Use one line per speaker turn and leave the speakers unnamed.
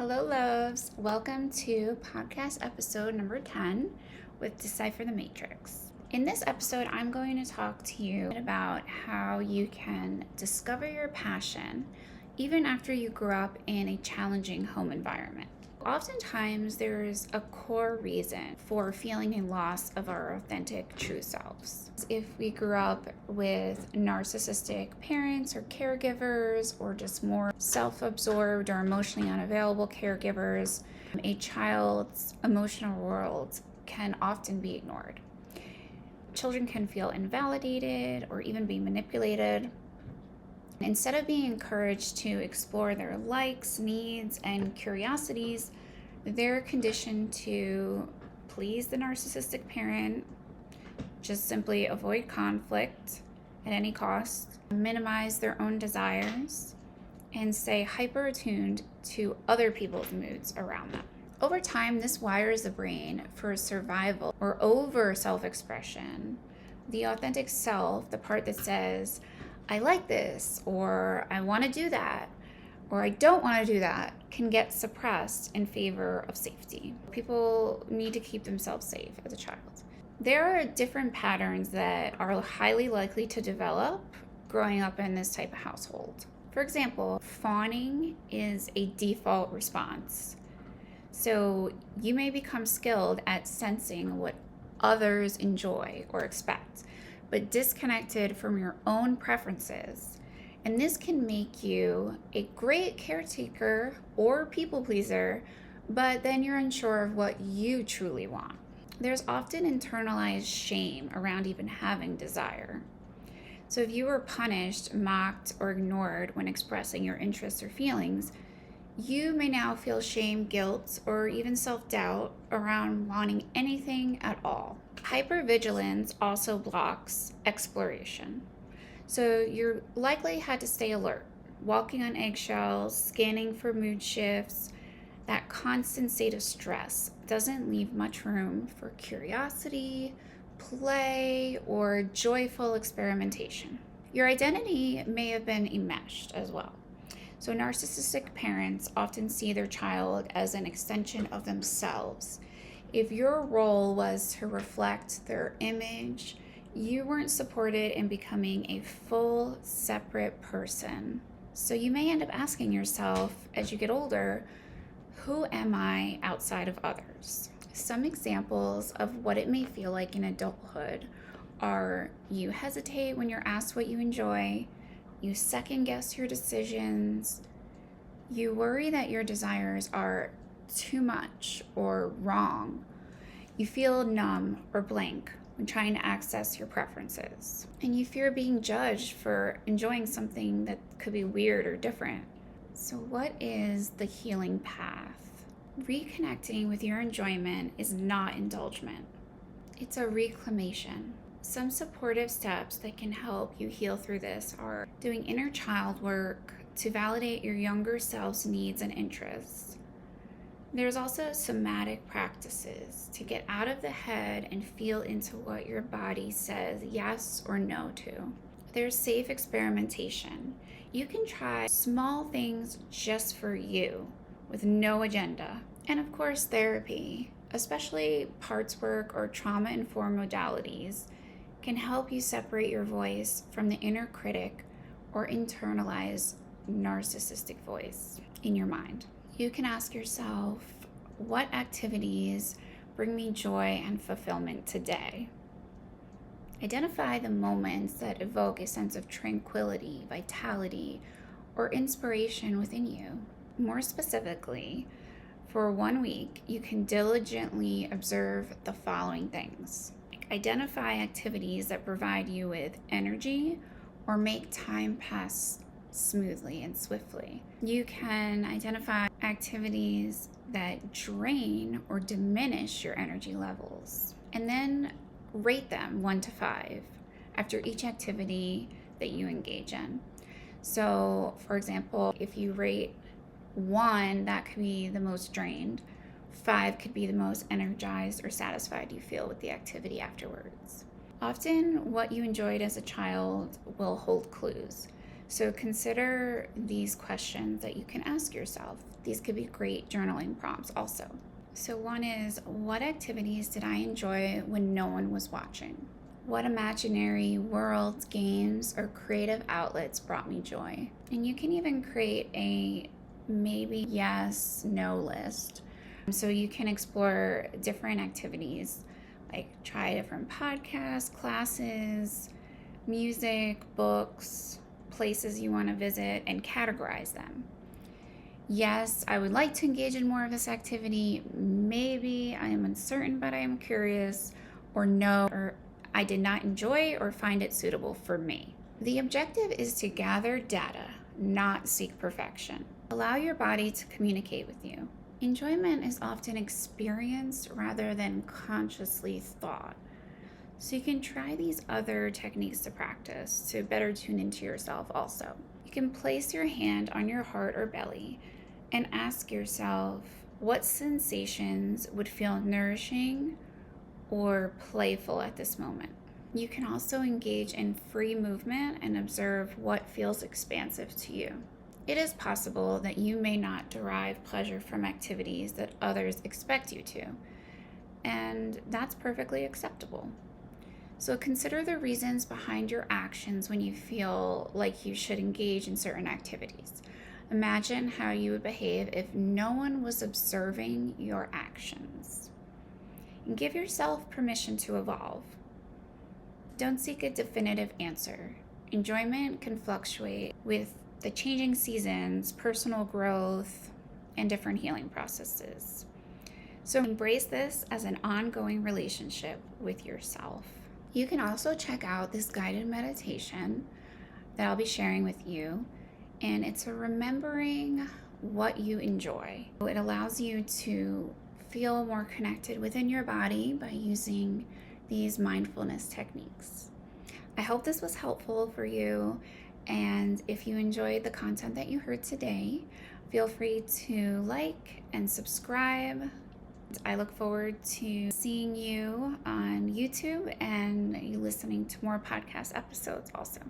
Hello, loves. Welcome to podcast episode number 10 with Decipher the Matrix. In this episode, I'm going to talk to you about how you can discover your passion even after you grew up in a challenging home environment. Oftentimes, there's a core reason for feeling a loss of our authentic true selves. If we grew up with narcissistic parents or caregivers, or just more self-absorbed or emotionally unavailable caregivers, a child's emotional world can often be ignored. Children can feel invalidated or even be manipulated. Instead of being encouraged to explore their likes, needs, and curiosities, they're conditioned to please the narcissistic parent, just simply avoid conflict at any cost, minimize their own desires, and stay hyper attuned to other people's moods around them. Over time, this wires the brain for survival or over self-expression. The authentic self, the part that says, I like this, or I want to do that, or I don't want to do that, can get suppressed in favor of safety. People need to keep themselves safe as a child. There are different patterns that are highly likely to develop growing up in this type of household. For example, fawning is a default response. So you may become skilled at sensing what others enjoy or expect, but disconnected from your own preferences. And this can make you a great caretaker or people pleaser, but then you're unsure of what you truly want. There's often internalized shame around even having desire. So if you were punished, mocked, or ignored when expressing your interests or feelings, you may now feel shame, guilt, or even self-doubt around wanting anything at all. Hypervigilance also blocks exploration. So you're likely had to stay alert, walking on eggshells, scanning for mood shifts. That constant state of stress doesn't leave much room for curiosity, play, or joyful experimentation. Your identity may have been enmeshed as well. So narcissistic parents often see their child as an extension of themselves. If your role was to reflect their image, you weren't supported in becoming a full, separate person. So you may end up asking yourself as you get older, who am I outside of others? Some examples of what it may feel like in adulthood are you hesitate when you're asked what you enjoy, you second guess your decisions, you worry that your desires are too much or wrong, you feel numb or blank when trying to access your preferences, and you fear being judged for enjoying something that could be weird or different. So what is the healing path? Reconnecting with your enjoyment is not indulgement. It's a reclamation. Some supportive steps that can help you heal through this are doing inner child work to validate your younger self's needs and interests. There's also somatic practices to get out of the head and feel into what your body says yes or no to. There's safe experimentation. You can try small things just for you with no agenda. And of course, therapy, especially parts work or trauma-informed modalities, can help you separate your voice from the inner critic or internalized narcissistic voice in your mind. You can ask yourself, what activities bring me joy and fulfillment today? Identify the moments that evoke a sense of tranquility, vitality, or inspiration within you. More specifically, for 1 week, you can diligently observe the following things. Identify activities that provide you with energy or make time pass smoothly and swiftly. You can identify activities that drain or diminish your energy levels, and then rate them 1 to 5 after each activity that you engage in. So, for example, if you rate 1, that could be the most drained. 5 could be the most energized or satisfied you feel with the activity afterwards. Often, what you enjoyed as a child will hold clues. So consider these questions that you can ask yourself. These could be great journaling prompts also. So one is, what activities did I enjoy when no one was watching? What imaginary worlds, games, or creative outlets brought me joy? And you can even create a maybe yes, no list. So you can explore different activities, like try different podcasts, classes, music, books, places you want to visit, and categorize them. Yes, I would like to engage in more of this activity. Maybe I am uncertain, but I am curious. Or no, or I did not enjoy or find it suitable for me. The objective is to gather data, not seek perfection. Allow your body to communicate with you. Enjoyment is often experienced rather than consciously thought. So you can try these other techniques to practice to better tune into yourself also. You can place your hand on your heart or belly and ask yourself what sensations would feel nourishing or playful at this moment. You can also engage in free movement and observe what feels expansive to you. It is possible that you may not derive pleasure from activities that others expect you to, and that's perfectly acceptable. So consider the reasons behind your actions when you feel like you should engage in certain activities. Imagine how you would behave if no one was observing your actions. And give yourself permission to evolve. Don't seek a definitive answer. Enjoyment can fluctuate with the changing seasons, personal growth, and different healing processes. So embrace this as an ongoing relationship with yourself. You can also check out this guided meditation that I'll be sharing with you, and it's a remembering what you enjoy. It allows you to feel more connected within your body by using these mindfulness techniques. I hope this was helpful for you, and if you enjoyed the content that you heard today, feel free to like and subscribe. I look forward to seeing you on YouTube and you listening to more podcast episodes also.